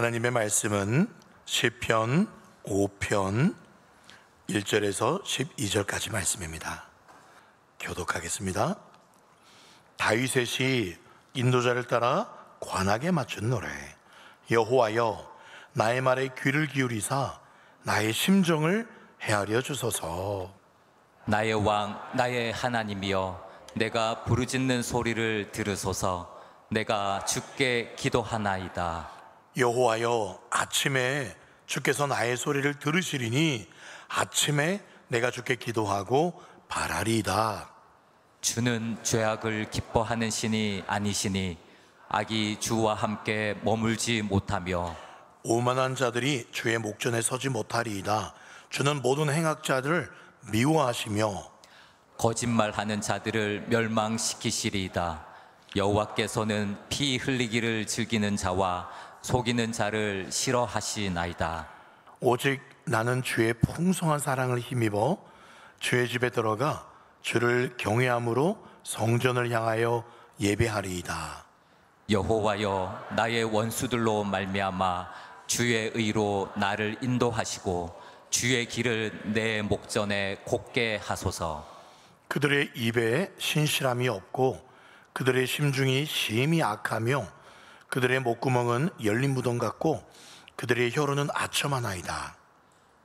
하나님의 말씀은 시편 5편 1절에서 12절까지 말씀입니다. 교독하겠습니다. 다윗의 시 인도자를 따라 관악에 맞춘 노래. 여호와여, 나의 말에 귀를 기울이사 나의 심정을 헤아려 주소서. 나의 왕, 나의 하나님이여, 내가 부르짖는 소리를 들으소서. 내가 주께 기도하나이다. 여호와여, 아침에 주께서 나의 소리를 들으시리니 아침에 내가 주께 기도하고 바라리이다. 주는 죄악을 기뻐하는 신이 아니시니 악이 주와 함께 머물지 못하며 오만한 자들이 주의 목전에 서지 못하리이다. 주는 모든 행악자들을 미워하시며 거짓말하는 자들을 멸망시키시리이다. 여호와께서는 피 흘리기를 즐기는 자와 속이는 자를 싫어하시나이다. 오직 나는 주의 풍성한 사랑을 힘입어 주의 집에 들어가 주를 경외함으로 성전을 향하여 예배하리이다. 여호와여, 나의 원수들로 말미암아 주의 의로 나를 인도하시고 주의 길을 내 목전에 곱게 하소서. 그들의 입에 신실함이 없고 그들의 심중이 심히 악하며 그들의 목구멍은 열린 무덤 같고 그들의 혀로는 아첨하나이다.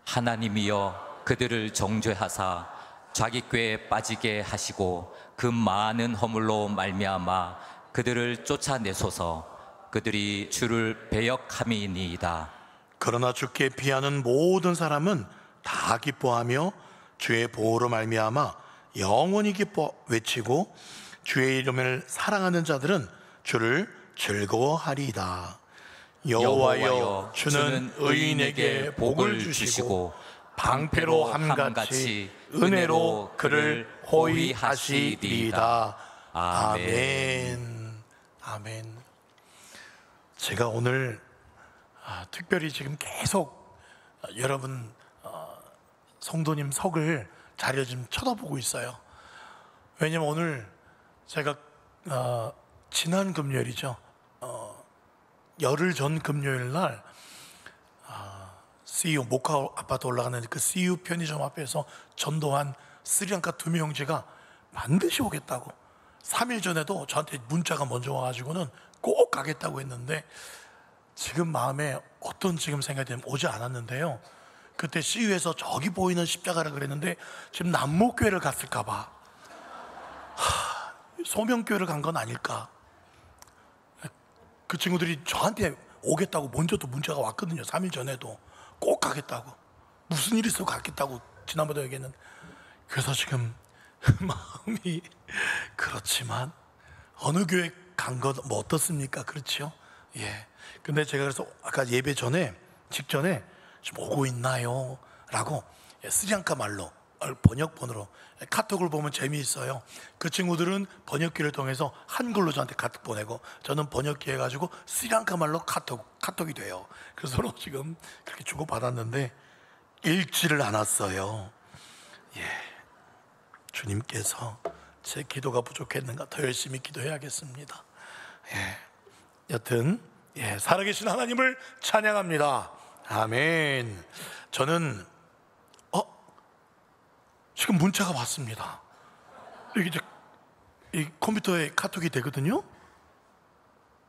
하나님이여, 그들을 정죄하사 자기 꾀에 빠지게 하시고 그 많은 허물로 말미암아 그들을 쫓아내소서. 그들이 주를 배역함이니이다. 그러나 주께 피하는 모든 사람은 다 기뻐하며 주의 보호로 말미암아 영원히 기뻐 외치고 주의 이름을 사랑하는 자들은 주를 즐거워하리이다. 여호와여, 주는 의인에게 복을 주시고 방패로 함같이 은혜로 그를 호위하시리이다. 아멘. 아멘. 제가 오늘 특별히 지금 계속 여러분 성도님 석을 자리를 좀 쳐다보고 있어요. 왜냐면 오늘 제가 지난 금요일이죠. 열흘 전 금요일 날 CU 모카 아파트 올라가는 그 CU 편의점 앞에서 전도한 스리랑카 2명 형제가 반드시 오겠다고 3일 전에도 저한테 문자가 먼저 와가지고는 꼭 가겠다고 했는데 지금 마음에 어떤 지금 생각이 들면 오지 않았는데요. 그때 CU에서 저기 보이는 십자가라 그랬는데 지금 남목교회를 갔을까봐 소명교회를 간 건 아닐까. 그 친구들이 저한테 오겠다고 먼저 또 문자가 왔거든요. 3일 전에도 꼭 가겠다고, 무슨 일이 있어 가겠다고 지난번에 얘기했는데, 그래서 지금 마음이 그렇지만 어느 교회 간 것 뭐 어떻습니까? 그렇죠? 예. 근데 제가 그래서 아까 예배 전에 직전에 지금 오고 있나요? 라고 스리랑카 말로 번역본으로 카톡을 보면 재미있어요. 그 친구들은 번역기를 통해서 한글로 저한테 카톡 보내고 저는 번역기 해가지고 스리랑카 말로 카톡이 돼요. 그래서 서로 지금 그렇게 주고받았는데 읽지를 않았어요. 예, 주님께서 제 기도가 부족했는가 더 열심히 기도해야겠습니다. 예, 여튼 살아계신 하나님을 찬양합니다. 아멘. 저는 지금 문자가 왔습니다. 이게 이제 이 컴퓨터에 카톡이 되거든요.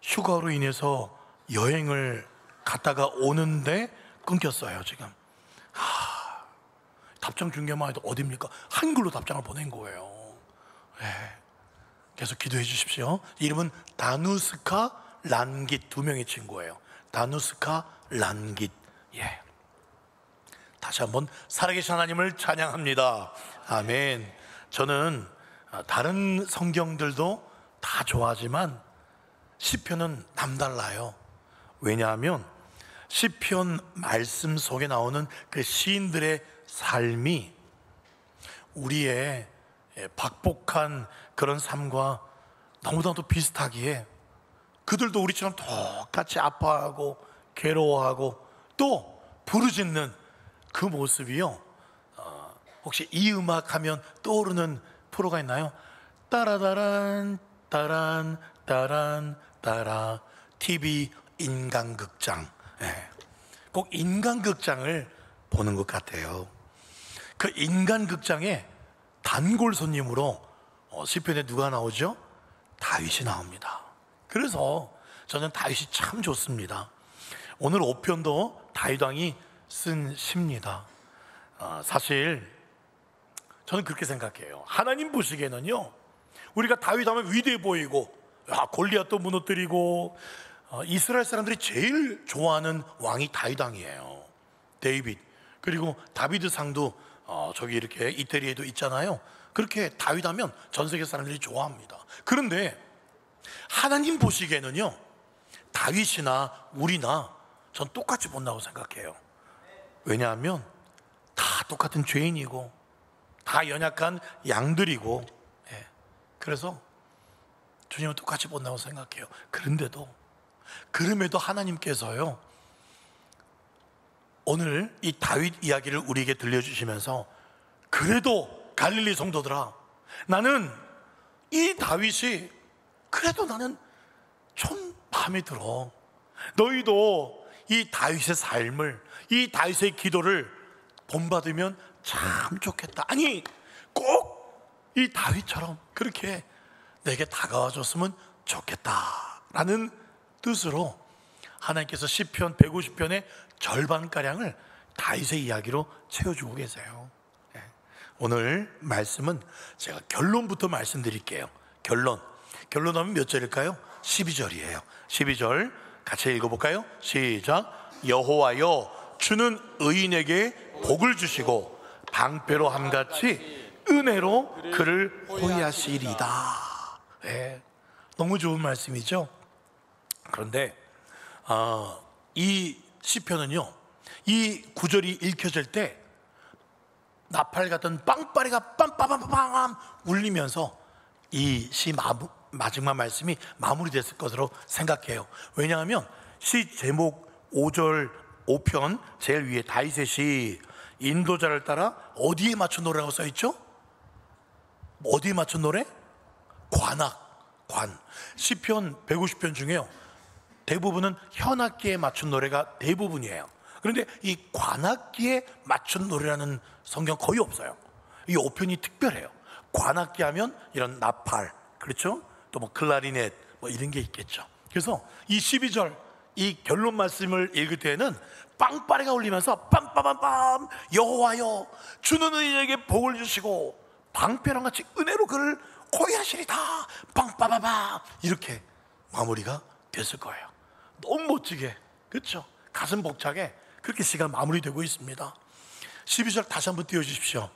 휴가로 인해서 여행을 갔다가 오는데 끊겼어요. 지금 답장 준 게만 해도 어딥니까? 한글로 답장을 보낸 거예요. 계속 기도해 주십시오. 이름은 다누스카 란깃, 2명의 친구예요. 다누스카 란깃. 예. 다시 한번 살아계신 하나님을 찬양합니다. 아멘. 저는 다른 성경들도 다 좋아하지만 시편은 남달라요. 왜냐하면 시편 말씀 속에 나오는 그 시인들의 삶이 우리의 박복한 그런 삶과 너무나도 비슷하기에 그들도 우리처럼 똑같이 아파하고 괴로워하고 또 부르짖는 그 모습이요. 혹시 이 음악 하면 떠오르는 프로가 있나요? 따라다란 따란 따란 따라 TV 인간극장. 꼭 인간극장을 보는 것 같아요. 그 인간극장에 단골 손님으로 시편에 누가 나오죠? 다윗이 나옵니다. 그래서 저는 다윗이 참 좋습니다. 오늘 5편도 다윗 왕이 쓴 시입니다. 사실 저는 그렇게 생각해요. 하나님 보시기에는요, 우리가 다윗 하면 위대해 보이고 골리앗도 무너뜨리고 이스라엘 사람들이 제일 좋아하는 왕이 다윗 왕이에요. 데이빗. 그리고 다비드상도 저기 이렇게 이태리에도 있잖아요. 그렇게 다윗 하면 전 세계 사람들이 좋아합니다. 그런데 하나님 보시기에는요, 다윗이나 우리나 전 똑같이 본다고 생각해요. 왜냐하면 다 똑같은 죄인이고 다 연약한 양들이고, 그래서 주님은 똑같이 본다고 생각해요. 그럼에도 하나님께서요, 오늘 이 다윗 이야기를 우리에게 들려주시면서, 그래도 갈릴리 성도들아, 나는 이 다윗이 그래도 나는 좀 마음에 들어. 너희도 이 다윗의 삶을, 이 다윗의 기도를 본받으면 참 좋겠다. 아니, 꼭 이 다윗처럼 그렇게 내게 다가와 줬으면 좋겠다라는 뜻으로 하나님께서 시편 150편의 절반가량을 다윗의 이야기로 채워주고 계세요. 오늘 말씀은 제가 결론부터 말씀드릴게요. 결론하면 몇 절일까요? 12절이에요 12절 같이 읽어볼까요? 시작. 여호와여, 주는 의인에게 복을 주시고 방패로 함같이 은혜로 그를 호위하시리다. 너무 좋은 말씀이죠. 그런데 이 시편은요, 이 구절이 읽혀질 때 나팔 같은 빵빠레가 빰빠밤빰 울리면서 이 시 마지막 말씀이 마무리됐을 것으로 생각해요. 왜냐하면 시 제목 5절 5편 제일 위에 다윗의 시, 인도자를 따라 어디에 맞춘 노래라고 써있죠? 어디에 맞춘 노래? 관. 시편 150편 중에요, 대부분은 현악기에 맞춘 노래가 대부분이에요. 그런데 이 관악기에 맞춘 노래라는 성경 거의 없어요. 이 5편이 특별해요. 관악기 하면 이런 나팔, 그렇죠? 또 뭐 클라리넷 뭐 이런 게 있겠죠. 그래서 이 12절 이 결론 말씀을 읽을 때에는 빵빠레가 울리면서 빰빠밤빰 여호와여, 주는 의인에게 복을 주시고 방패랑 같이 은혜로 그를 호위하시리다 빵빠바바, 이렇게 마무리가 됐을 거예요. 너무 멋지게, 그렇죠? 가슴 벅차게 그렇게 시간 마무리되고 있습니다. 12절 다시 한번 띄워주십시오.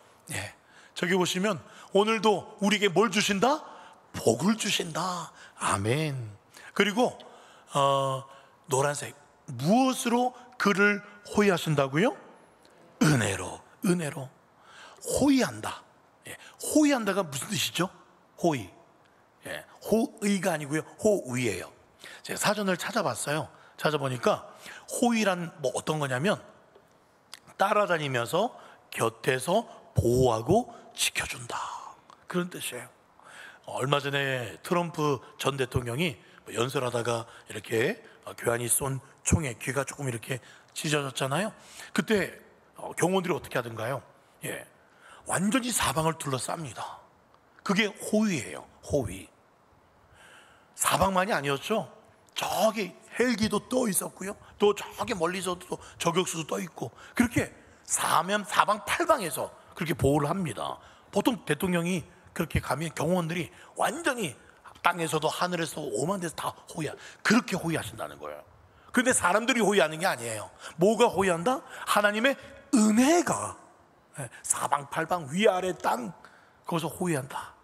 저기 보시면 오늘도 우리에게 뭘 주신다? 복을 주신다. 아멘. 그리고 노란색, 무엇으로 그를 호위하신다고요? 은혜로 호위한다. 호위한다가 무슨 뜻이죠? 호의. 호의가 아니고요, 호위예요. 제가 사전을 찾아봤어요. 찾아보니까 호위란 뭐 어떤 거냐면 따라다니면서 곁에서 보호하고 지켜준다, 그런 뜻이에요. 얼마 전에 트럼프 전 대통령이 연설하다가 이렇게 교환이 쏜 총에 귀가 조금 이렇게 찢어졌잖아요. 그때 경호원들이 어떻게 하던가요? 완전히 사방을 둘러쌉니다. 그게 호위예요. 호위. 사방만이 아니었죠. 저기 헬기도 떠 있었고요, 또 저기 멀리서도 또 저격수도 떠 있고, 그렇게 사방 팔방에서 그렇게 보호를 합니다. 보통 대통령이 그렇게 가면 경호원들이 완전히 땅에서도 하늘에서도 오만 데서 다 그렇게 호위하신다는 거예요. 그런데 사람들이 호위하는 게 아니에요. 뭐가 호위한다? 하나님의 은혜가 사방팔방 위아래 땅, 거기서 호위한다.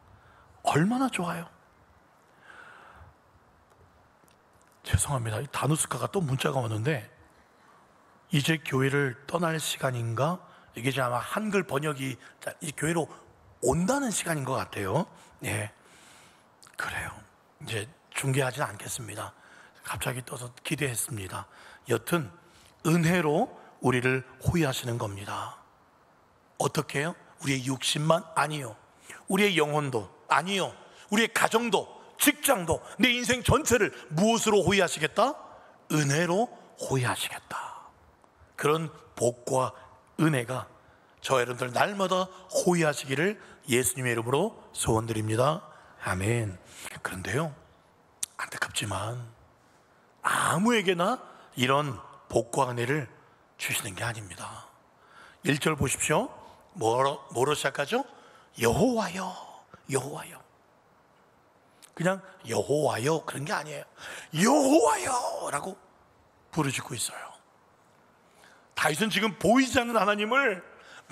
얼마나 좋아요. 죄송합니다. 다누스카가 또 문자가 오는데, 이제 교회를 떠날 시간인가? 이게 이제 아마 한글 번역이 이 교회로 온다는 시간인 것 같아요. 그래요. 이제 중계하진 않겠습니다. 갑자기 떠서 기대했습니다. 여튼 은혜로 우리를 호위하시는 겁니다. 어떻게 해요? 우리의 육신만? 아니요. 우리의 영혼도 아니요. 우리의 가정도, 직장도, 내 인생 전체를 무엇으로 호위하시겠다? 은혜로 호위하시겠다. 그런 복과 은혜가 저 여러분들 날마다 호위하시기를 예수님의 이름으로 소원드립니다. 아멘. 그런데요, 안타깝지만 아무에게나 이런 복과 은혜를 주시는 게 아닙니다. 1절 보십시오. 뭐로 시작하죠? 여호와여, 여호와여. 그냥 여호와여 그런 게 아니에요. 여호와여 라고 부르짖고 있어요. 다윗은 지금 보이지 않는 하나님을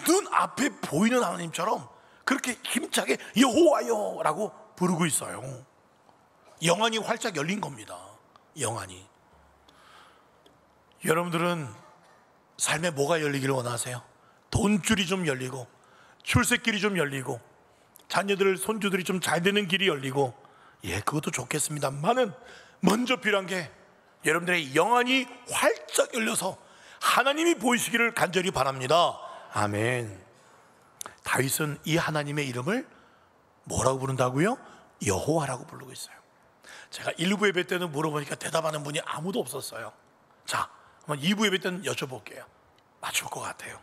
눈앞에 보이는 하나님처럼 그렇게 힘차게 여호와여 라고 부르고 있어요. 영안이 활짝 열린 겁니다. 영안이. 여러분들은 삶에 뭐가 열리기를 원하세요? 돈줄이 좀 열리고, 출세길이 좀 열리고, 자녀들, 손주들이 좀 잘 되는 길이 열리고, 예, 그것도 좋겠습니다만은 먼저 필요한 게 여러분들의 영안이 활짝 열려서 하나님이 보이시기를 간절히 바랍니다. 아멘. 다윗은 이 하나님의 이름을 뭐라고 부른다고요? 여호와라고 부르고 있어요. 제가 1부 예배 때는 물어보니까 대답하는 분이 아무도 없었어요. 자, 한번 2부 예배 때는 여쭤볼게요. 맞출 것 같아요.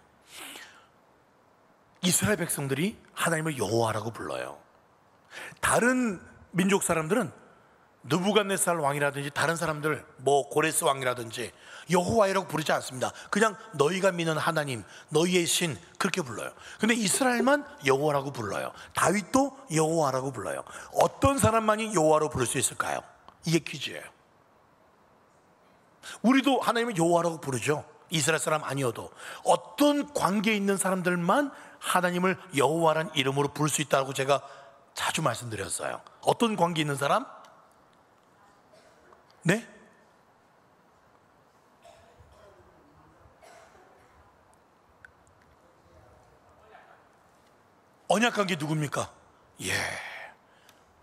이스라엘 백성들이 하나님을 여호와라고 불러요. 다른 민족 사람들은 느부갓네살 왕이라든지 다른 사람들, 뭐 고레스 왕이라든지 여호와라고 부르지 않습니다. 그냥 너희가 믿는 하나님, 너희의 신, 그렇게 불러요. 근데 이스라엘만 여호와라고 불러요. 다윗도 여호와라고 불러요. 어떤 사람만이 여호와로 부를 수 있을까요? 이게 퀴즈예요. 우리도 하나님을 여호와라고 부르죠. 이스라엘 사람 아니어도 어떤 관계에 있는 사람들만 하나님을 여호와란 이름으로 부를 수 있다고 제가 자주 말씀드렸어요. 어떤 관계에 있는 사람? 네? 언약관계 누굽니까? 예,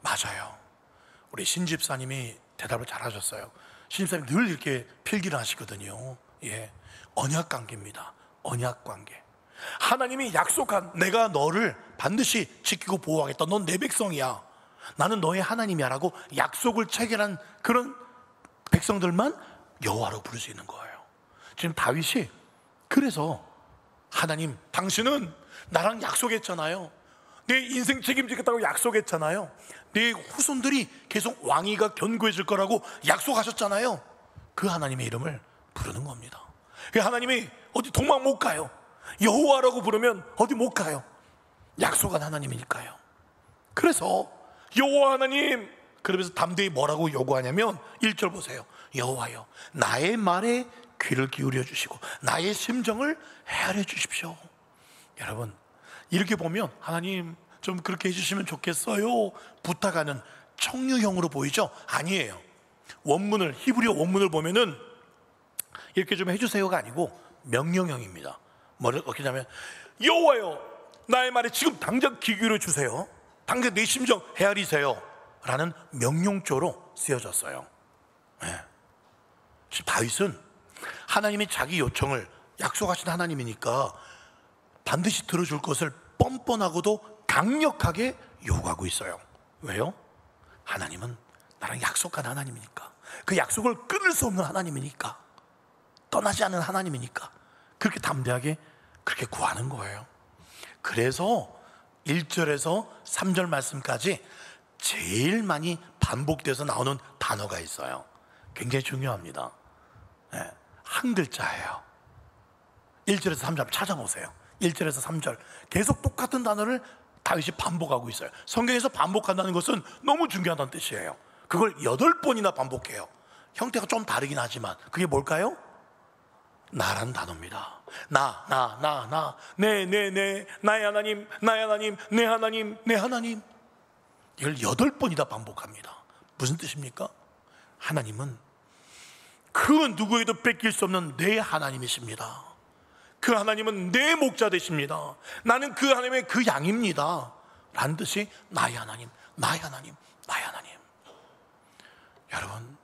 맞아요. 우리 신집사님이 대답을 잘하셨어요. 신집사님 늘 이렇게 필기를 하시거든요. 예, 언약관계입니다. 언약관계. 하나님이 약속한, 내가 너를 반드시 지키고 보호하겠다, 넌 내 백성이야, 나는 너의 하나님이야 라고 약속을 체결한 그런 백성들만 여호와로 부를 수 있는 거예요. 지금 다윗이 그래서 하나님, 당신은 나랑 약속했잖아요. 내 인생 책임지겠다고 약속했잖아요. 내 후손들이 계속 왕위가 견고해질 거라고 약속하셨잖아요. 그 하나님의 이름을 부르는 겁니다. 하나님이 어디 도망 못 가요. 여호와라고 부르면 어디 못 가요. 약속한 하나님이니까요. 그래서 여호와 하나님, 그러면서 담대히 뭐라고 요구하냐면 1절 보세요. 여호와여, 나의 말에 귀를 기울여 주시고 나의 심정을 헤아려 주십시오. 여러분, 이렇게 보면 하나님 좀 그렇게 해주시면 좋겠어요 부탁하는 청유형으로 보이죠? 아니에요. 원문을, 히브리어 원문을 보면은 이렇게 좀 해주세요가 아니고 명령형입니다. 뭐를 어떻게 하냐면 여호와여, 나의 말에 지금 당장 귀 기울여 주세요, 당장 내 심정 헤아리세요 라는 명령조로 쓰여졌어요. 네. 다윗은 하나님이 자기 요청을, 약속하신 하나님이니까 반드시 들어줄 것을 뻔뻔하고도 강력하게 요구하고 있어요. 왜요? 하나님은 나랑 약속한 하나님이니까, 그 약속을 끊을 수 없는 하나님이니까, 떠나지 않는 하나님이니까 그렇게 담대하게 그렇게 구하는 거예요. 그래서 1절에서 3절 말씀까지 제일 많이 반복돼서 나오는 단어가 있어요. 굉장히 중요합니다. 네, 한 글자예요. 1절에서 3절 찾아보세요. 1절에서 3절 계속 똑같은 단어를 다윗이 반복하고 있어요. 성경에서 반복한다는 것은 너무 중요하다는 뜻이에요. 그걸 8번이나 반복해요. 형태가 좀 다르긴 하지만 그게 뭘까요? 나라는 단어입니다. 나, 네, 나의 하나님, 나의 하나님, 내 하나님, 내 하나님. 이걸 8번이나 반복합니다. 무슨 뜻입니까? 하나님은 그 누구에도 뺏길 수 없는 내 하나님이십니다. 그 하나님은 내 목자 되십니다. 나는 그 하나님의 그 양입니다 라는 뜻이 나의 하나님, 나의 하나님, 나의 하나님. 여러분,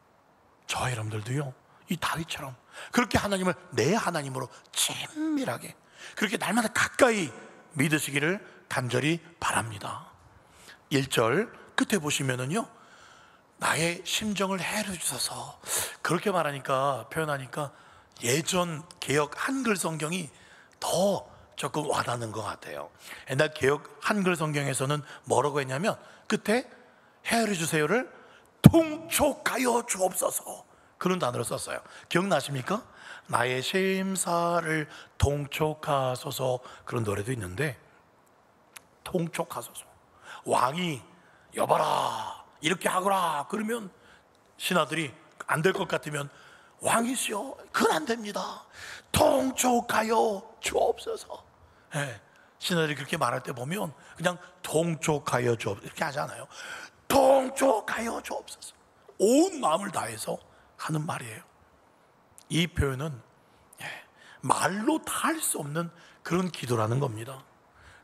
저 여러분들도요, 이 다윗처럼 그렇게 하나님을 내 하나님으로 친밀하게, 그렇게 날마다 가까이 믿으시기를 간절히 바랍니다. 1절 끝에 보시면은요, 나의 심정을 헤아려 주셔서, 그렇게 말하니까, 표현하니까 예전 개역 한글 성경이 더 조금 와닿는 것 같아요. 옛날 개역 한글 성경에서는 뭐라고 했냐면 끝에 헤아려 주세요를 통촉하여 주옵소서, 그런 단어를 썼어요. 기억나십니까? 나의 심사를 통촉하소서, 그런 노래도 있는데, 통촉하소서, 왕이 여봐라 이렇게 하거라 그러면 신하들이 안 될 것 같으면 왕이시여 그건 안 됩니다, 통촉하여 주옵소서. 예, 신하들이 그렇게 말할 때 보면 그냥 통촉하여 주옵소서 이렇게 하지 않아요. 통촉하여 주옵소서, 온 마음을 다해서 하는 말이에요. 이 표현은 말로 다 할 수 없는 그런 기도라는 겁니다.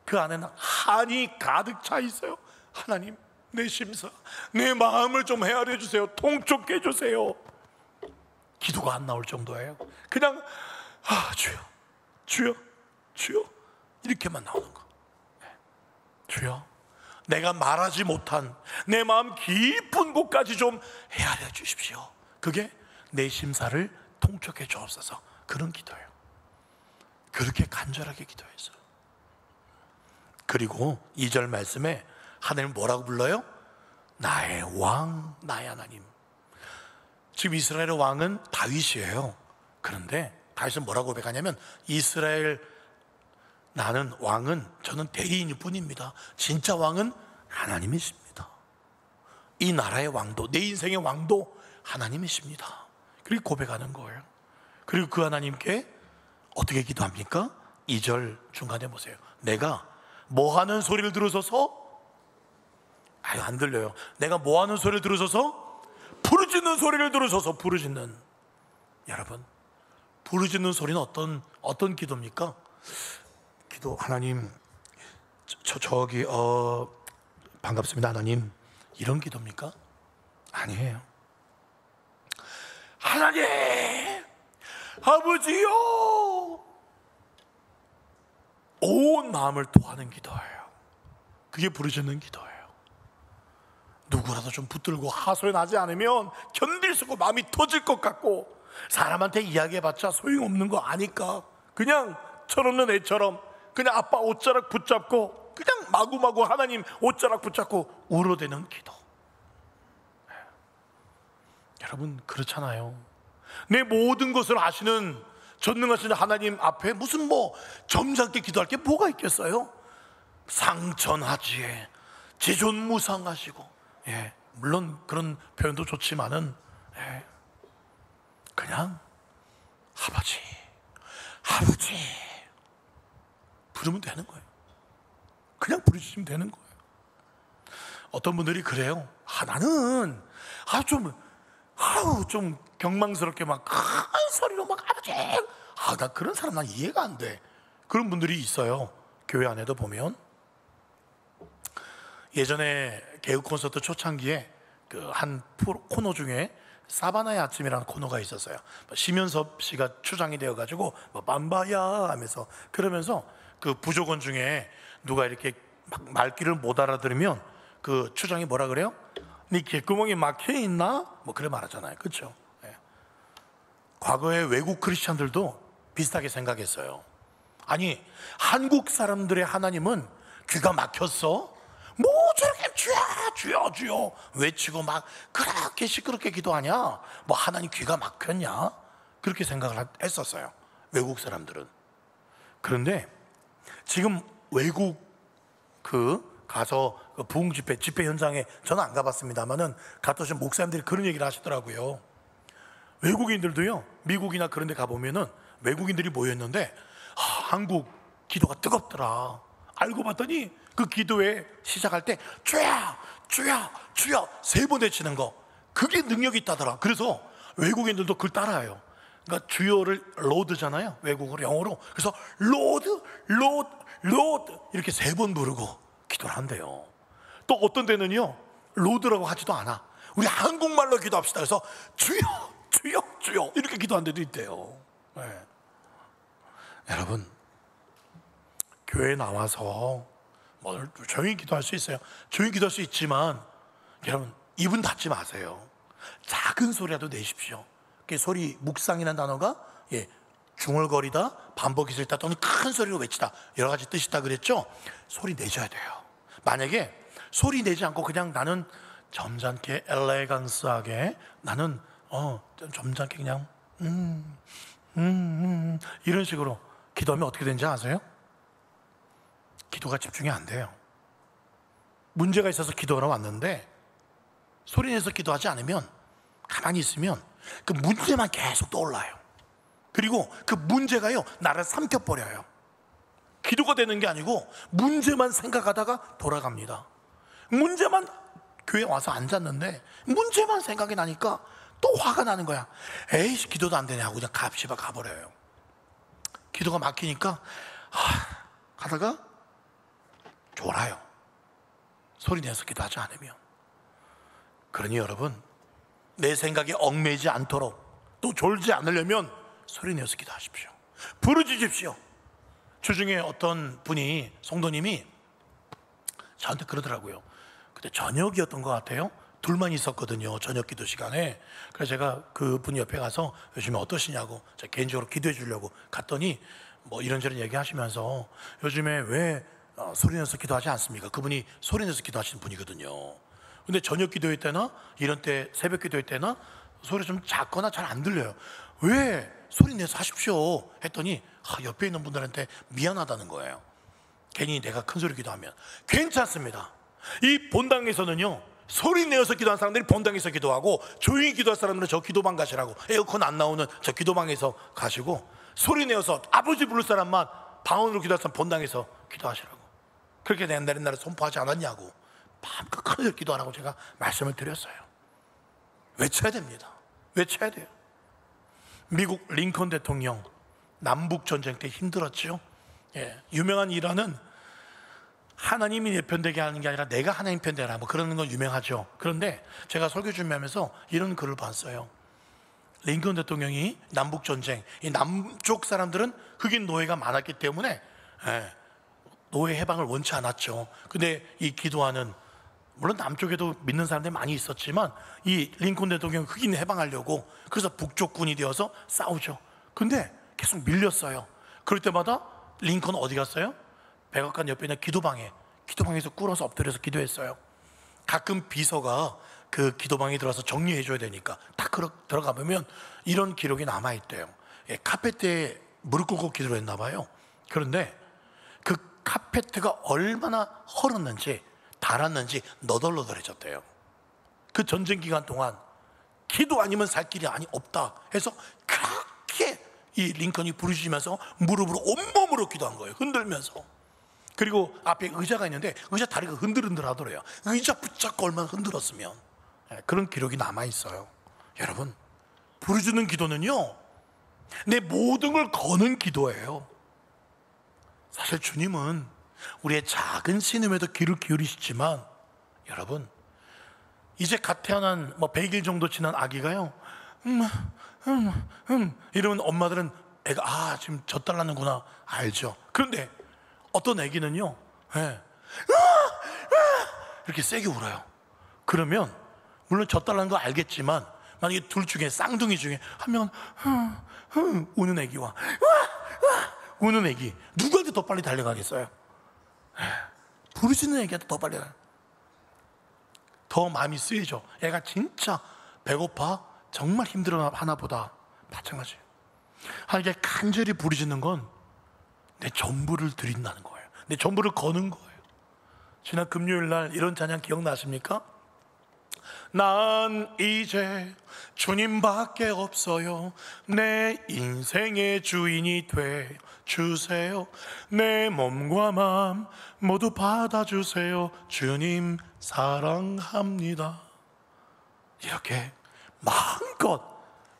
그 안에는 한이 가득 차 있어요. 하나님, 내 심사, 내 마음을 좀 헤아려 주세요, 통촉해 주세요. 기도가 안 나올 정도예요. 그냥 주여, 주여, 주여 이렇게만 나오는 거. 주여, 내가 말하지 못한 내 마음 깊은 곳까지 좀 헤아려 주십시오. 그게 내 심사를 통촉해 주옵소서, 그런 기도예요. 그렇게 간절하게 기도했어요. 그리고 2절 말씀에 하나님 뭐라고 불러요? 나의 왕, 나의 하나님. 지금 이스라엘의 왕은 다윗이에요. 그런데 다윗은 뭐라고 고백하냐면, 이스라엘 나는 왕은 저는 대리인일 뿐입니다. 진짜 왕은 하나님이십니다. 이 나라의 왕도, 내 인생의 왕도 하나님이십니다. 그렇게 고백하는 거예요. 그리고 그 하나님께 어떻게 기도합니까? 2절 중간에 보세요. 내가 뭐 하는 소리를 들으셔서, 안 들려요. 내가 뭐 하는 소리를 들으셔서? 부르짖는 소리를 들으셔서. 부르짖는, 여러분, 부르짖는 소리는 어떤 기도입니까? 기도, 하나님 저기 반갑습니다 하나님, 이런 기도입니까? 아니에요. 하나님, 아버지요, 온 마음을 토하는 기도예요. 그게 부르짖는 기도예요. 누구라도 좀 붙들고 하소연 하지 않으면 견딜 수 없고 마음이 터질 것 같고, 사람한테 이야기해봤자 소용없는 거 아니까 그냥 철없는 애처럼 그냥 아빠 옷자락 붙잡고 그냥 마구마구 하나님 옷자락 붙잡고 울어대는 기도. 여러분, 그렇잖아요. 내 모든 것을 아시는 전능하신 하나님 앞에 무슨 점잖게 기도할 게 뭐가 있겠어요? 상천하지에 지존무상하시고, 물론 그런 표현도 좋지만은, 그냥 아버지, 아버지 부르면 되는 거예요. 그냥 부르시면 되는 거예요. 어떤 분들이 그래요. 나는 좀 경망스럽게 막 큰 소리로 막 아버지, 나 그런 사람 난 이해가 안 돼. 그런 분들이 있어요. 교회 안에도 보면. 예전에 개그 콘서트 초창기에 그 한 코너 중에 사바나의 아침이라는 코너가 있었어요. 심연섭 씨가 추장이 되어가지고 맘바야 하면서, 그러면서 그 부족원 중에 누가 이렇게 막 말귀를 못 알아들으면 그 추장이 뭐라 그래요? 네 귓구멍이 막혀 있나? 그래 말하잖아요. 그렇죠? 과거에 외국 크리스찬들도 비슷하게 생각했어요. 아니, 한국 사람들의 하나님은 귀가 막혔어? 저렇게 주여 주여 주여 외치고 막 그렇게 시끄럽게 기도하냐? 하나님 귀가 막혔냐? 그렇게 생각을 했었어요, 외국 사람들은. 그런데 지금 외국 가서 부흥 집회 현장에 저는 안 가봤습니다만은 갔다 오신 목사님들이 그런 얘기를 하시더라고요. 외국인들도요, 미국이나 그런 데 가보면은 외국인들이 모였는데 한국 기도가 뜨겁더라. 알고 봤더니 그 기도회 시작할 때 주여 주여 주여 3번 외치는 거, 그게 능력이 있다더라. 그래서 외국인들도 그걸 따라해요. 그러니까 주여를 로드잖아요, 외국어로, 영어로. 그래서 로드 로드 로드 이렇게 3번 부르고 기도를 한대요. 또 어떤 데는요, 로드라고 하지도 않아. 우리 한국말로 기도합시다. 그래서 주여 주여 주여 이렇게 기도한 데도 있대요. 여러분, 교회에 나와서 조용히 기도할 수 있어요. 조용히 기도할 수 있지만 여러분, 입은 닫지 마세요. 작은 소리라도 내십시오. 그 소리, 묵상이라는 단어가 예, 중얼거리다, 반복이 있다 또는 큰 소리로 외치다, 여러 가지 뜻이 있다 그랬죠. 소리 내줘야 돼요. 만약에 소리 내지 않고 그냥 나는 점잖게 엘레강스하게 나는 좀 점잖게 그냥 이런 식으로 기도하면 어떻게 되는지 아세요? 기도가 집중이 안 돼요. 문제가 있어서 기도하러 왔는데 소리 내서 기도하지 않으면, 가만히 있으면 그 문제만 계속 떠올라요. 그리고 그 문제가요 나를 삼켜버려요. 기도가 되는 게 아니고 문제만 생각하다가 돌아갑니다. 문제만, 교회 와서 앉았는데 문제만 생각이 나니까 또 화가 나는 거야. 에이씨, 기도도 안 되냐고 그냥 갑시다 가버려요. 기도가 막히니까 가다가 졸아요. 소리 내서 기도하지 않으면. 그러니 여러분, 내 생각에 얽매이지 않도록 또 졸지 않으려면 소리 내서 기도하십시오. 부르짖으십시오. 주중에 어떤 분이, 성도님이 저한테 그러더라고요. 그때 저녁이었던 것 같아요. 둘만 있었거든요, 저녁 기도 시간에. 그래서 제가 그 분 옆에 가서 요즘에 어떠시냐고 제가 개인적으로 기도해 주려고 갔더니 뭐 이런저런 얘기하시면서 요즘에 왜 소리 내서 기도하지 않습니까? 그분이 소리 내서 기도하시는 분이거든요. 근데 저녁 기도회 때나 이런 때, 새벽 기도회 때나 소리 좀 작거나 잘 안 들려요. 왜 소리 내서 하십시오 했더니 옆에 있는 분들한테 미안하다는 거예요. 괜히 내가 큰 소리 기도하면. 괜찮습니다. 이 본당에서는요, 소리 내어서 기도하는 사람들이 본당에서 기도하고, 조용히 기도할 사람들은 저 기도방 가시라고, 에어컨 안 나오는 저 기도방에서 가시고, 소리 내어서 아버지 부를 사람만 방언으로 기도할 사람 본당에서 기도하시라고. 그렇게 내가 옛날에 선포하지 않았냐고, 마음껏 큰 소리 기도하라고 제가 말씀을 드렸어요. 외쳐야 됩니다. 외쳐야 돼요. 미국 링컨 대통령 남북 전쟁 때 힘들었죠. 예, 유명한 일화는 하나님이 내 편되게 하는 게 아니라 내가 하나님 편되라, 뭐 그러는 건 유명하죠. 그런데 제가 설교 준비하면서 이런 글을 봤어요. 링컨 대통령이 남북 전쟁, 이 남쪽 사람들은 흑인 노예가 많았기 때문에 노예 해방을 원치 않았죠. 근데 이 기도하는, 물론 남쪽에도 믿는 사람들이 많이 있었지만 이 링컨 대통령 흑인 해방하려고, 그래서 북쪽군이 되어서 싸우죠. 근데 계속 밀렸어요. 그럴 때마다 링컨은 어디 갔어요? 백악관 옆에 있는 기도방에서 꿇어서 엎드려서 기도했어요. 가끔 비서가 그 기도방에 들어가서 정리해 줘야 되니까 딱 들어가 보면 이런 기록이 남아있대요. 카페트에 무릎 꿇고 기도를 했나 봐요. 그런데 그 카페트가 얼마나 헐었는지, 닳았는지 너덜너덜해졌대요. 그 전쟁 기간 동안 기도 아니면 살 길이 없다 해서 그렇게 이 링컨이 부르짖으면서 무릎으로 온몸으로 기도한 거예요. 흔들면서. 그리고 앞에 의자가 있는데 의자 다리가 흔들흔들 하더래요. 의자 붙잡고 얼마나 흔들었으면. 그런 기록이 남아있어요. 여러분, 부르짖는 기도는요, 내 모든 걸 거는 기도예요. 사실 주님은 우리의 작은 신음에도 귀를 기울이시지만, 여러분, 이제 갓 태어난 100일 정도 지난 아기가요, 이러면 엄마들은 애가 지금 젖달라는구나 알죠. 그런데 어떤 애기는요, 이렇게 세게 울어요. 그러면 물론 젖달라는 거 알겠지만, 만약에 둘 중에, 쌍둥이 중에 한 명은 우는 애기와 우는 애기, 누구한테 더 빨리 달려가겠어요? 부르짖는 애기한테 더 빨리 가요. 더 마음이 쓰이죠. 애가 진짜 배고파, 정말 힘들어 하나 보다. 마찬가지예요. 하나님께 간절히 부르짖는 건 내 전부를 드린다는 거예요. 내 전부를 거는 거예요. 지난 금요일 날 이런 찬양 기억나십니까? 난 이제 주님밖에 없어요. 내 인생의 주인이 돼 주세요. 내 몸과 마음 모두 받아주세요. 주님 사랑합니다. 이렇게 마음껏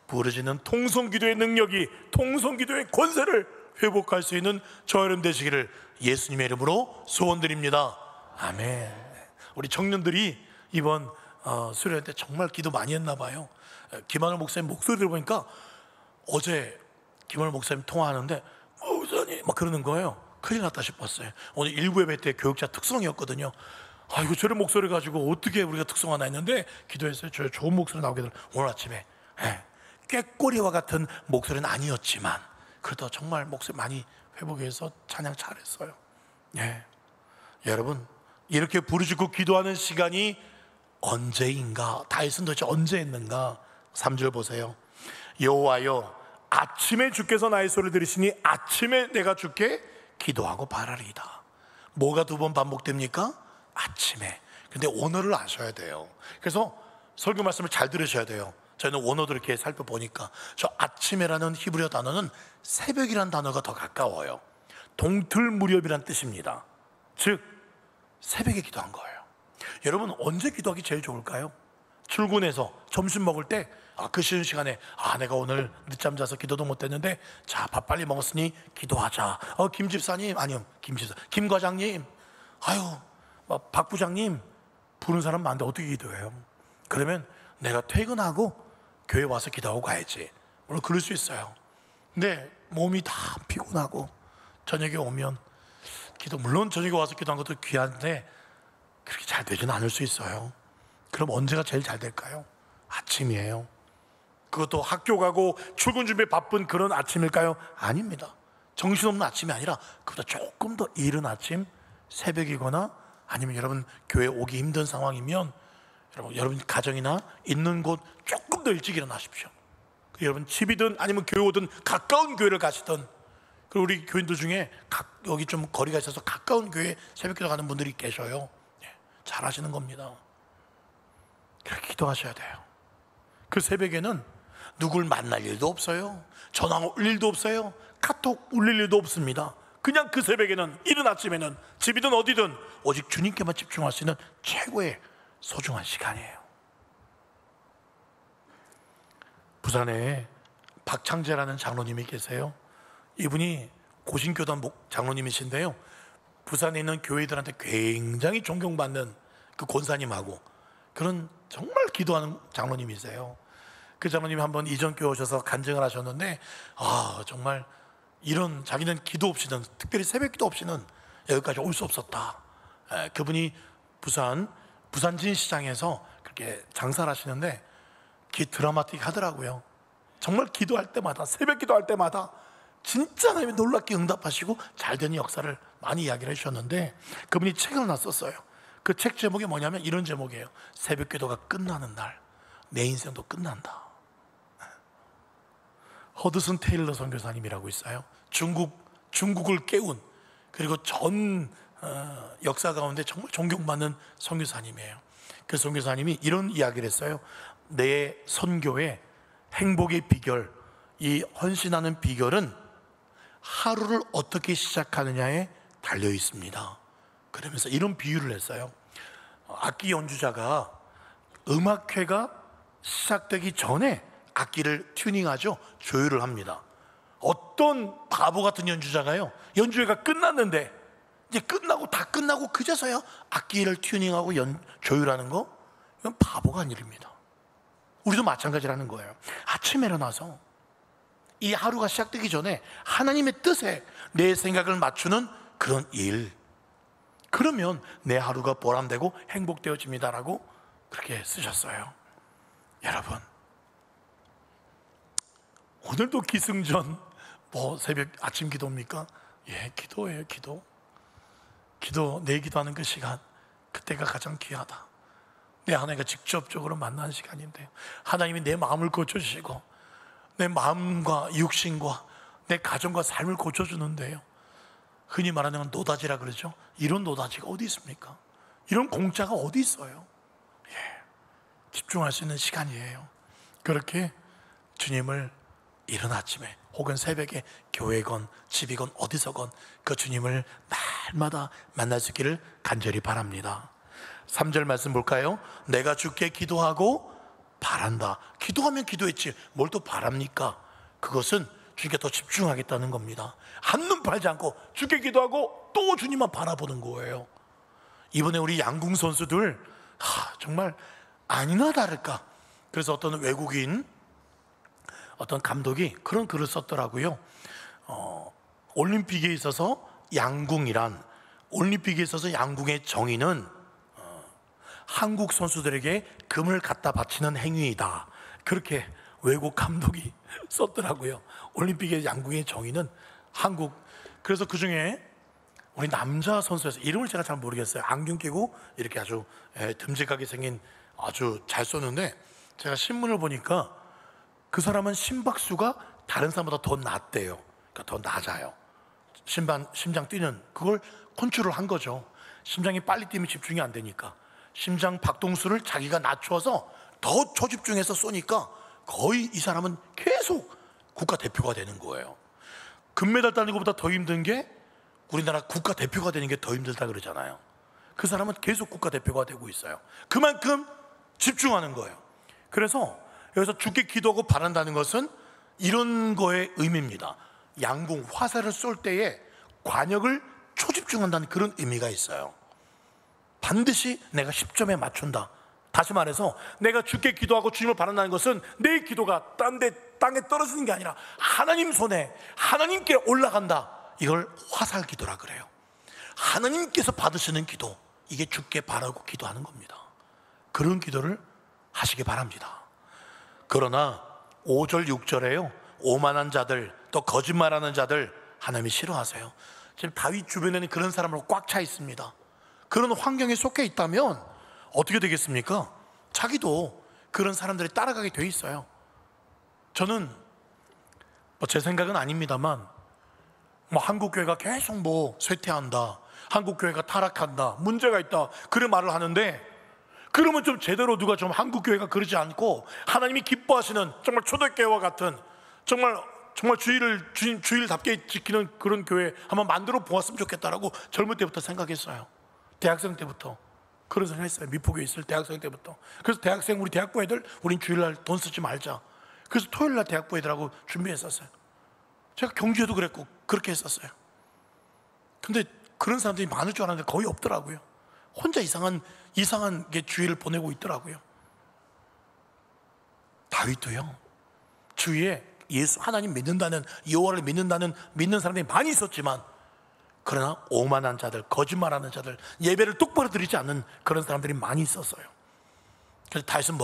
부르짖는 통성기도의 능력이, 통성기도의 권세를 회복할 수 있는 저와 여러분 되시기를 예수님의 이름으로 소원드립니다. 아멘. 우리 청년들이 이번 수련회 때 정말 기도 많이 했나 봐요. 김하늘 목사님 목소리 들어보니까, 어제 김하늘 목사님 통화하는데 목사님 막 그러는 거예요. 큰일 났다 싶었어요. 오늘 1부 예배 때 교육자 특성이었거든요. 이거 저런 목소리 가지고 어떻게 우리가 특성 하나 했는데 기도했어요. 저 좋은 목소리 나오게 되더라고요. 오늘 아침에. 꾀꼬리와 같은 목소리는 아니었지만 그래도 정말 목소리 많이 회복해서 찬양 잘했어요. 예. 여러분, 이렇게 부르짖고 기도하는 시간이 언제인가? 다윗은 도대체 언제 했는가? 3절 보세요. 여호와여, 아침에 주께서 나의 소리를 들으시니 아침에 내가 주께 기도하고 바라리이다. 뭐가 두 번 반복됩니까? 아침에. 근데 원어를 아셔야 돼요. 그래서 설교 말씀을 잘 들으셔야 돼요. 저희는 원어도 이렇게 살펴보니까 저 아침에라는 히브리어 단어는 새벽이라는 단어가 더 가까워요. 동틀 무렵이란 뜻입니다. 즉 새벽에 기도한 거예요. 여러분, 언제 기도하기 제일 좋을까요? 출근해서 점심 먹을 때 그 쉬는 시간에 내가 오늘 늦잠 자서 기도도 못했는데 자, 밥 빨리 먹었으니 기도하자. 김 집사님, 아니요, 김 과장님, 박 부장님 부른 사람 많은데 어떻게 기도해요? 그러면 내가 퇴근하고 교회 와서 기도하고 가야지. 물론 그럴 수 있어요. 근데 몸이 다 피곤하고 저녁에 오면 물론 저녁에 와서 기도한 것도 귀한데 그렇게 잘 되지는 않을 수 있어요. 그럼 언제가 제일 잘 될까요? 아침이에요. 그것도 학교 가고 출근 준비에 바쁜 그런 아침일까요? 아닙니다. 정신없는 아침이 아니라 그보다 조금 더 이른 아침, 새벽이거나 아니면 여러분 교회 오기 힘든 상황이면 여러분 가정이나 있는 곳 조금 더 일찍 일어나십시오. 여러분 집이든 아니면 교회 오든 가까운 교회를 가시든, 그리고 우리 교인들 중에 여기 좀 거리가 있어서 가까운 교회 새벽기도 가는 분들이 계셔요. 잘하시는 겁니다. 그렇게 기도하셔야 돼요. 그 새벽에는 누굴 만날 일도 없어요. 전화 올 일도 없어요. 카톡 울릴 일도 없습니다. 그냥 그 새벽에는, 이른 아침에는 집이든 어디든 오직 주님께만 집중할 수 있는 최고의 소중한 시간이에요. 부산에 박창재라는 장로님이 계세요. 이분이 고신교단 장로님이신데요, 부산에 있는 교회들한테 굉장히 존경받는 그 권사님하고 그런 정말 기도하는 장로님이세요. 그 장로님이 한번 이전 교회 오셔서 간증을 하셨는데 정말 이런 자기는 기도 없이는, 특별히 새벽 기도 없이는 여기까지 올 수 없었다. 그분이 부산진 시장에서 그렇게 장사를 하시는데 드라마틱 하더라고요. 정말 기도할 때마다, 새벽 기도할 때마다 진짜 하나님이 놀랍게 응답하시고 잘 되는 역사를 많이 이야기를 해주셨는데, 그분이 책을 하나 썼어요. 그 책 제목이 뭐냐면 이런 제목이에요. 새벽 기도가 끝나는 날 내 인생도 끝난다. 허드슨 테일러 선교사님이라고 있어요. 중국을 깨운, 그리고 전 역사 가운데 정말 존경받는 선교사님이에요. 그 선교사님이 이런 이야기를 했어요. 내 선교의 행복의 비결, 이 헌신하는 비결은 하루를 어떻게 시작하느냐에 달려 있습니다. 그러면서 이런 비유를 했어요. 악기 연주자가 음악회가 시작되기 전에 악기를 튜닝하죠. 조율을 합니다. 어떤 바보 같은 연주자가요, 연주회가 끝났는데 이제 다 끝나고 그제서야 악기를 튜닝하고 조율하는 거, 이건 바보가 아닌 일입니다. 우리도 마찬가지라는 거예요. 아침에 일어나서 이 하루가 시작되기 전에 하나님의 뜻에 내 생각을 맞추는 그런 일, 그러면 내 하루가 보람되고 행복되어집니다라고 그렇게 쓰셨어요. 여러분, 오늘도 기승전 새벽 아침 기도입니까? 예, 기도예요. 기도, 내 기도하는 그 시간, 그때가 가장 귀하다. 내 하나님과 직접적으로 만나는 시간인데요, 하나님이 내 마음을 고쳐주시고 내 마음과 육신과 내 가정과 삶을 고쳐주는데요, 흔히 말하는 노다지라 그러죠. 이런 노다지가 어디 있습니까? 이런 공짜가 어디 있어요? 집중할 수 있는 시간이에요. 그렇게 주님을 이른 아침에 혹은 새벽에 교회건 집이건 어디서건 그 주님을 날마다 만날 수 있기를 간절히 바랍니다. 3절 말씀 볼까요? 내가 주께 기도하고 바란다. 기도하면 기도했지 뭘 또 바랍니까? 그것은 주님께 더 집중하겠다는 겁니다. 한눈 팔지 않고 주께 기도하고 또 주님만 바라보는 거예요. 이번에 우리 양궁 선수들 정말 아니나 다를까, 그래서 어떤 외국인 어떤 감독이 그런 글을 썼더라고요. 올림픽에 있어서 양궁의 정의는 한국 선수들에게 금을 갖다 바치는 행위이다. 그렇게 외국 감독이 썼더라고요. 올림픽의 양궁의 정의는 한국. 그래서 그 중에 우리 남자 선수에서 이름을 제가 잘 모르겠어요. 안경 끼고 이렇게 아주 듬직하게 생긴 아주 잘 쏘는데, 제가 신문을 보니까 그 사람은 심박수가 다른 사람보다 더 낮대요. 그러니까 더 낮아요. 심장 뛰는 그걸 컨트롤 한 거죠. 심장이 빨리 뛰면 집중이 안 되니까 심장 박동수를 자기가 낮춰서 더 초집중해서 쏘니까 거의 이 사람은 계속 국가대표가 되는 거예요. 금메달 따는 것보다 더 힘든 게 우리나라 국가대표가 되는 게 더 힘들다 그러잖아요. 그 사람은 계속 국가대표가 되고 있어요. 그만큼 집중하는 거예요. 그래서 여기서 주께 기도하고 바란다는 것은 이런 거의 의미입니다. 양궁, 화살을 쏠 때에 관역을 초집중한다는 그런 의미가 있어요. 반드시 내가 10점에 맞춘다. 다시 말해서 내가 주께 기도하고 주님을 바란다는 것은 내 기도가 땅에 떨어지는 게 아니라 하나님 손에 하나님께 올라간다. 이걸 화살 기도라 그래요. 하나님께서 받으시는 기도, 이게 주께 바라고 기도하는 겁니다. 그런 기도를 하시기 바랍니다. 그러나 5절 6절에요, 오만한 자들, 또 거짓말하는 자들 하나님이 싫어하세요. 지금 다윗 주변에는 그런 사람으로 꽉 차 있습니다. 그런 환경에 속해 있다면 어떻게 되겠습니까? 자기도 그런 사람들이 따라가게 돼 있어요. 저는 제 생각은 아닙니다만 한국교회가 계속 쇠퇴한다, 한국교회가 타락한다, 문제가 있다, 그런 말을 하는데, 그러면 좀 제대로 누가 좀 한국교회가 그러지 않고 하나님이 기뻐하시는 정말 초대교회와 같은 정말 주일답게 지키는 그런 교회 한번 만들어 보았으면 좋겠다라고 젊을 때부터 생각했어요. 대학생 때부터 그런 생각 했어요. 미포교에 있을 대학생 때부터. 그래서 우리 대학부 애들 우린 주일날 돈 쓰지 말자. 그래서 토요일날 대학부 애들하고 준비했었어요. 제가 경주에도 그랬고 그렇게 했었어요. 근데 그런 사람들이 많을 줄 알았는데 거의 없더라고요. 혼자 이상한 게 주일을 보내고 있더라고요. 다윗도요, 주위에 예수 하나님 믿는다는, 여호와를 믿는 사람들이 많이 있었지만, 그러나 오만한 자들, 거짓말하는 자들, 예배를 똑바로 드리지 않는 그런 사람들이 많이 있었어요. 그래서 다윗은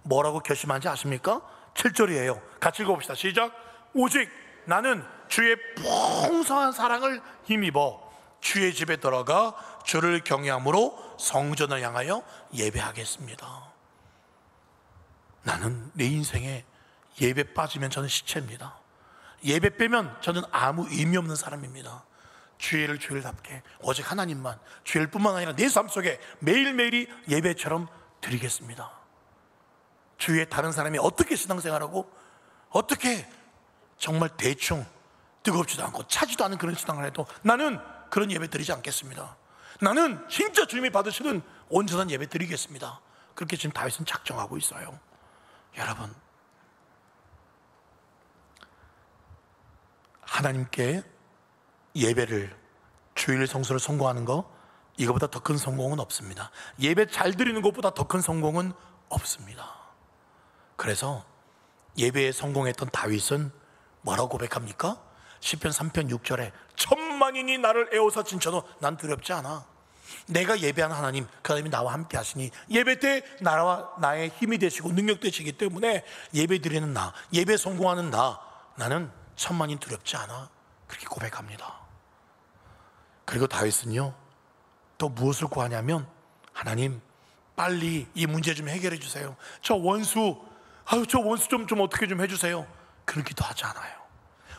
뭐라고 결심한지 아십니까? 7절이에요. 같이 읽어봅시다. 시작. 오직 나는 주의 풍성한 사랑을 힘입어 주의 집에 들어가 주를 경외함으로 성전을 향하여 예배하겠습니다. 나는 내 인생에 예배 빠지면 저는 시체입니다. 예배 빼면 저는 아무 의미 없는 사람입니다. 주일을 주일답게 오직 하나님만, 주일뿐만 아니라 내 삶 속에 매일매일이 예배처럼 드리겠습니다. 주위에 다른 사람이 어떻게 신앙생활하고 어떻게 정말 대충 뜨겁지도 않고 차지도 않은 그런 신앙을 해도 나는 그런 예배 드리지 않겠습니다. 나는 진짜 주님이 받으시는 온전한 예배 드리겠습니다. 그렇게 지금 다윗은 작정하고 있어요. 여러분, 하나님께 예배를, 주일 성수를 성공하는 거, 이거보다 더 큰 성공은 없습니다. 예배 잘 드리는 것보다 더 큰 성공은 없습니다. 그래서 예배에 성공했던 다윗은 뭐라고 고백합니까? 시편 3편 6절에 천만인이 나를 에워싸 진쳐도 난 두렵지 않아. 내가 예배하는 하나님, 그 하나님이 나와 함께 하시니 예배 때 나의 힘이 되시고 능력 되시기 때문에 예배 드리는 나, 예배 성공하는 나는 천만인 두렵지 않아. 그렇게 고백합니다. 그리고 다윗은요, 또 무엇을 구하냐면, 하나님 빨리 이 문제 좀 해결해 주세요. 저 원수 좀 어떻게 좀 해주세요. 그런 기도 하지 않아요.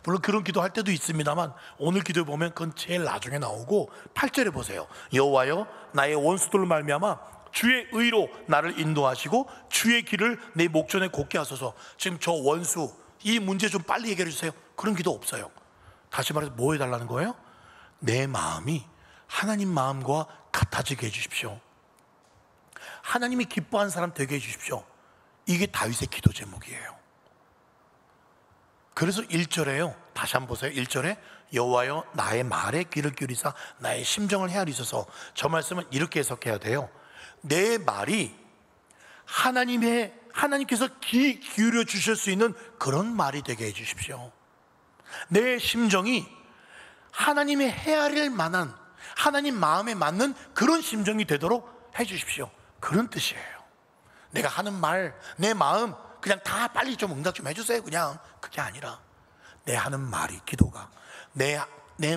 물론 그런 기도 할 때도 있습니다만, 오늘 기도에 보면 그건 제일 나중에 나오고 8절에 보세요. 여호와여 나의 원수들로 말미암아 주의 의로 나를 인도하시고 주의 길을 내 목전에 곱게 하소서. 지금 저 원수 이 문제 좀 빨리 해결해 주세요. 그런 기도 없어요. 다시 말해서 뭐 해달라는 거예요? 내 마음이 하나님 마음과 같아지게 해주십시오. 하나님이 기뻐하는 사람 되게 해주십시오. 이게 다윗의 기도 제목이에요. 그래서 1절에요. 다시 한번 보세요. 1절에 여호와여 나의 말에 귀를 기울이사 나의 심정을 헤아리소서. 저 말씀은 이렇게 해석해야 돼요. 내 말이 하나님께서 귀 기울여 주실 수 있는 그런 말이 되게 해주십시오. 내 심정이 하나님의 헤아릴 만한, 하나님 마음에 맞는 그런 심정이 되도록 해주십시오. 그런 뜻이에요. 내가 하는 말, 내 마음, 그냥 다 빨리 좀 응답 좀 해주세요. 그냥 그게 아니라 내 하는 말이, 기도가 내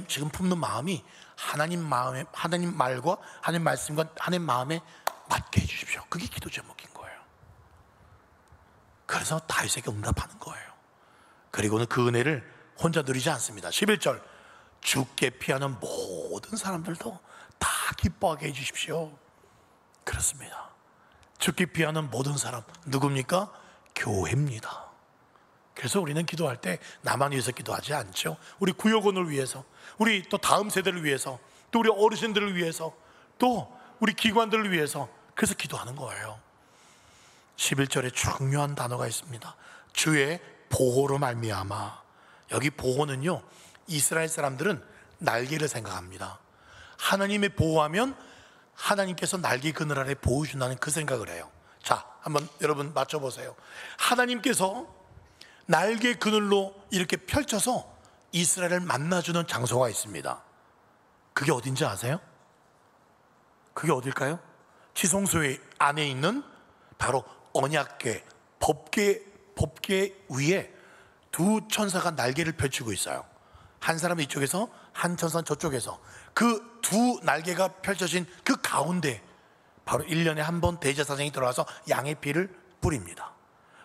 지금 품는 마음이 하나님 말과 하나님 말씀과 하나님 마음에 맞게 해주십시오. 그게 기도 제목인 거예요. 그래서 다윗에게 응답하는 거예요. 그리고는 그 은혜를 혼자 누리지 않습니다. 11절, 주께 피하는 모든 사람들도 다 기뻐하게 해주십시오. 그렇습니다. 주께 피하는 모든 사람 누굽니까? 교회입니다. 그래서 우리는 기도할 때 나만 위해서 기도하지 않죠. 우리 구역원을 위해서, 우리 또 다음 세대를 위해서, 또 우리 어르신들을 위해서, 또 우리 기관들을 위해서, 그래서 기도하는 거예요. 11절에 중요한 단어가 있습니다. 주의 보호로 말미암아. 여기 보호는요, 이스라엘 사람들은 날개를 생각합니다. 하나님의 보호하면 하나님께서 날개 그늘 아래 보호 준다는 그 생각을 해요. 자, 한번 여러분 맞춰보세요. 하나님께서 날개 그늘로 이렇게 펼쳐서 이스라엘을 만나주는 장소가 있습니다. 그게 어딘지 아세요? 그게 어딜까요? 지성소의 안에 있는 바로 언약궤, 법궤 위에 두 천사가 날개를 펼치고 있어요. 한 사람은 이쪽에서, 한 천사는 저쪽에서. 그 두 날개가 펼쳐진 그 가운데 바로 1년에 한 번 대제사장이 들어와서 양의 피를 뿌립니다.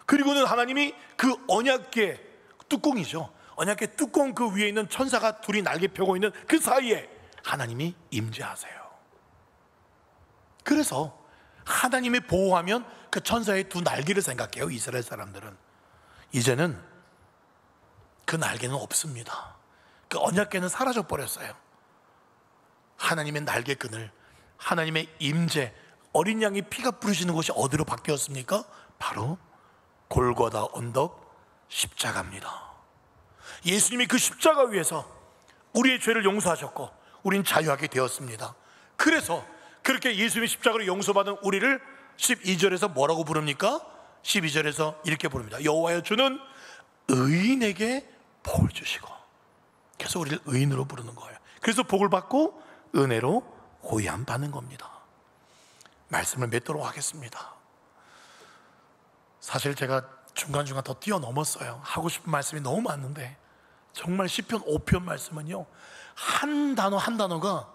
그리고는 하나님이 그 언약궤 뚜껑이죠, 언약궤 뚜껑 그 위에 있는 천사가 둘이 날개 펴고 있는 그 사이에 하나님이 임재하세요. 그래서 하나님이 보호하면 그 천사의 두 날개를 생각해요. 이스라엘 사람들은. 이제는 그 날개는 없습니다. 그 언약궤는 사라져 버렸어요. 하나님의 날개 그늘, 하나님의 임재, 어린 양이 피가 뿌리시는 곳이 어디로 바뀌었습니까? 바로 골고다 언덕 십자가입니다. 예수님이 그 십자가 위에서 우리의 죄를 용서하셨고 우린 자유하게 되었습니다. 그래서 그렇게 예수님의 십자가로 용서받은 우리를 12절에서 뭐라고 부릅니까? 12절에서 이렇게 부릅니다. 여호와여, 주는 의인에게 복을 주시고. 그래서 우리를 의인으로 부르는 거예요. 그래서 복을 받고 은혜로 호의함 받는 겁니다. 말씀을 맺도록 하겠습니다. 사실 제가 중간중간 더 뛰어넘었어요. 하고 싶은 말씀이 너무 많은데, 정말 시편 5편 말씀은요, 한 단어 한 단어가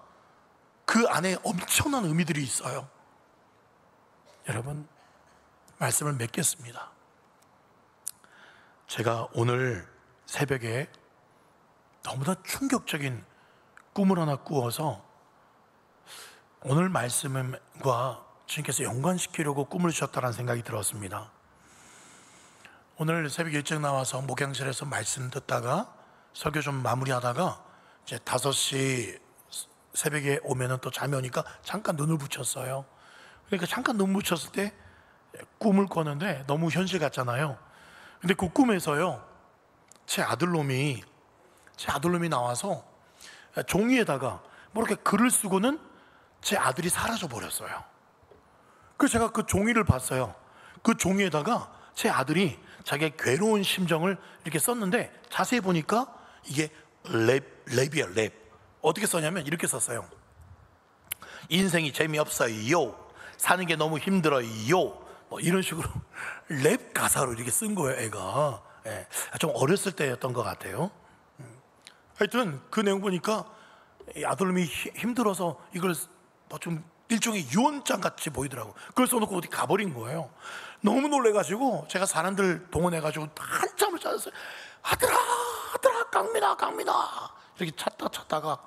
그 안에 엄청난 의미들이 있어요. 여러분, 말씀을 맺겠습니다. 제가 오늘 새벽에 너무나 충격적인 꿈을 하나 꾸어서 오늘 말씀과 주님께서 연관시키려고 꿈을 주셨다는 생각이 들었습니다. 오늘 새벽 일찍 나와서 목양실에서 말씀 듣다가 설교 좀 마무리하다가 이제 5시 새벽에 오면은 또 잠이 오니까 잠깐 눈을 붙였어요. 그러니까 잠깐 눈 붙였을 때 꿈을 꿨는데 너무 현실 같잖아요. 근데 그 꿈에서요, 제 아들놈이 나와서 종이에다가 뭐 이렇게 글을 쓰고는 제 아들이 사라져 버렸어요. 그래서 제가 그 종이를 봤어요. 그 종이에다가 제 아들이 자기의 괴로운 심정을 이렇게 썼는데 자세히 보니까 이게 랩이야, 랩. 어떻게 썼냐면 이렇게 썼어요. 인생이 재미없어요, 사는 게 너무 힘들어요, 뭐 이런 식으로 랩 가사로 이렇게 쓴 거예요, 애가. 예, 좀 어렸을 때였던 것 같아요. 하여튼 그 내용 보니까 아들놈이 힘들어서 이걸 뭐 좀 일종의 유언장 같이 보이더라고. 그걸 써놓고 어디 가버린 거예요. 너무 놀래가지고 제가 사람들 동원해가지고 한참을 찾았어요. 아들아, 강민아 이렇게 찾다가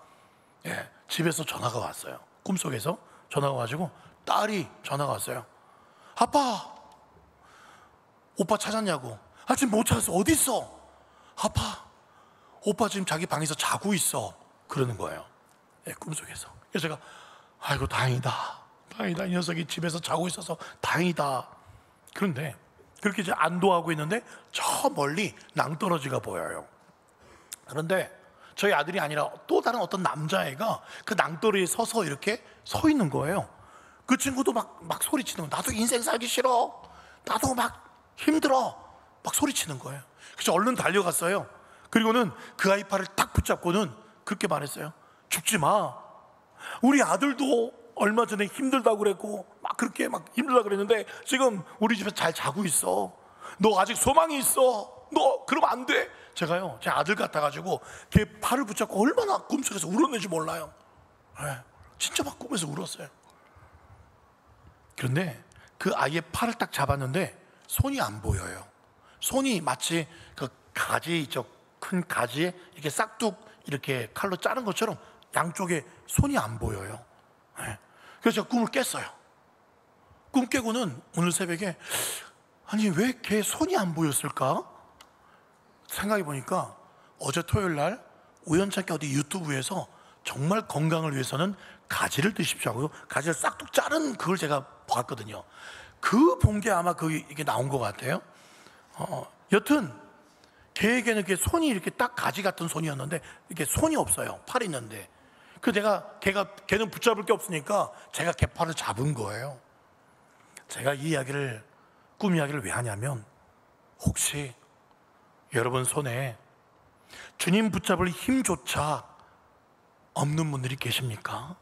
집에서 전화가 왔어요. 꿈속에서 전화가 와가지고 딸이 전화가 왔어요. 아빠, 오빠 찾았냐고. 지금 못 찾았어. 어디 있어? 아빠, 오빠 지금 자기 방에서 자고 있어. 그러는 거예요. 꿈속에서. 그래서 제가 아이고 다행이다, 이 녀석이 집에서 자고 있어서 다행이다. 그런데 그렇게 이제 안도하고 있는데 저 멀리 낭떠러지가 보여요. 그런데 저희 아들이 아니라 또 다른 어떤 남자애가 그 낭떠러지에 서서 이렇게 서 있는 거예요. 그 친구도 막 소리치는 거예요. 나도 인생 살기 싫어, 나도 막 힘들어, 막 소리치는 거예요. 그래서 얼른 달려갔어요. 그리고는 그 아이 팔을 딱 붙잡고는 그렇게 말했어요. 죽지 마. 우리 아들도 얼마 전에 힘들다고 그랬고 막 그렇게 막 힘들다고 그랬는데 지금 우리 집에서 잘 자고 있어. 너 아직 소망이 있어. 너 그러면 안 돼. 제가요, 제 아들 같아가지고 걔 팔을 붙잡고 얼마나 꿈속에서 울었는지 몰라요. 네, 진짜 막 꿈에서 울었어요. 그런데 그 아이의 팔을 딱 잡았는데 손이 안 보여요. 손이 마치 그 가지, 큰 가지에 이렇게 싹둑 이렇게 칼로 자른 것처럼 양쪽에 손이 안 보여요. 네. 그래서 제가 꿈을 깼어요. 꿈 깨고는 오늘 새벽에 아니 왜 걔 손이 안 보였을까 생각해 보니까 어제 토요일 날 우연찮게 어디 유튜브에서 정말 건강을 위해서는 가지를 드십시오 하고요, 가지를 싹둑 자른 그걸 제가 봤거든요. 그 본 게 아마 이게 나온 것 같아요. 여튼 걔에게는 이렇게 손이 이렇게 딱 가지 같은 손이었는데 이렇게 손이 없어요. 팔이 있는데. 그 걔는 붙잡을 게 없으니까 제가 걔 팔을 잡은 거예요. 제가 이 이야기를, 꿈 이야기를 왜 하냐면, 혹시 여러분 손에 주님 붙잡을 힘조차 없는 분들이 계십니까?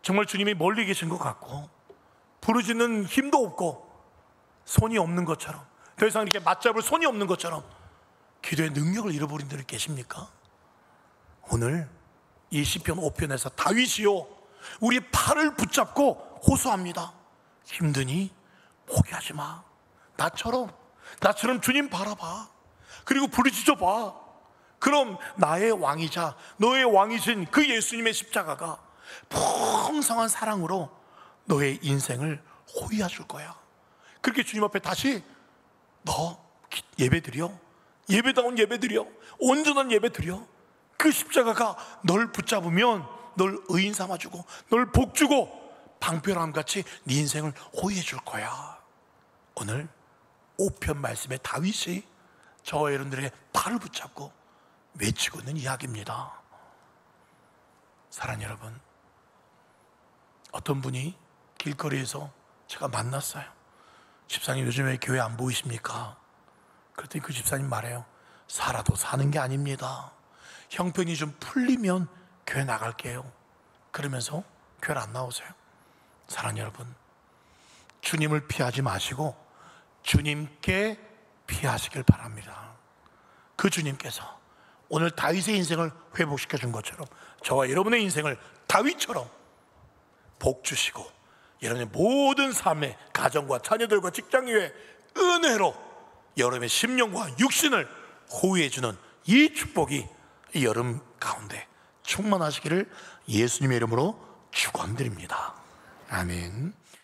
정말 주님이 멀리 계신 것 같고 부르짖는 힘도 없고 손이 없는 것처럼, 더 이상 이렇게 맞잡을 손이 없는 것처럼 기도의 능력을 잃어버린 분들이 계십니까? 오늘 이 시편 5편에서 다윗이요, 우리 팔을 붙잡고 호소합니다. 힘드니 포기하지 마. 나처럼 주님 바라봐. 그리고 부르짖어봐. 그럼 나의 왕이자 너의 왕이신 그 예수님의 십자가가 풍성한 사랑으로 너의 인생을 호위해 줄 거야. 그렇게 주님 앞에 다시 너 예배드려, 예배다운 예배드려, 온전한 예배드려. 그 십자가가 널 붙잡으면 널 의인 삼아주고 널 복주고 방패랑같이 네 인생을 호위해 줄 거야. 오늘 5편 말씀에 다윗이 저와 여러분들에게 팔을 붙잡고 외치고 있는 이야기입니다. 사랑하는 여러분, 어떤 분이 길거리에서 제가 만났어요. 집사님 요즘에 교회 안 보이십니까? 그랬더니 그 집사님 말해요. 살아도 사는 게 아닙니다. 형편이 좀 풀리면 교회 나갈게요. 그러면서 교회를 안 나오세요. 사랑하는 여러분, 주님을 피하지 마시고 주님께 피하시길 바랍니다. 그 주님께서 오늘 다윗의 인생을 회복시켜 준 것처럼 저와 여러분의 인생을 다윗처럼 복 주시고 여러분의 모든 삶의 가정과 자녀들과 직장 위에 은혜로 여러분의 심령과 육신을 호위해 주는 이 축복이 이 여름 가운데 충만하시기를 예수님의 이름으로 축원드립니다. 아멘.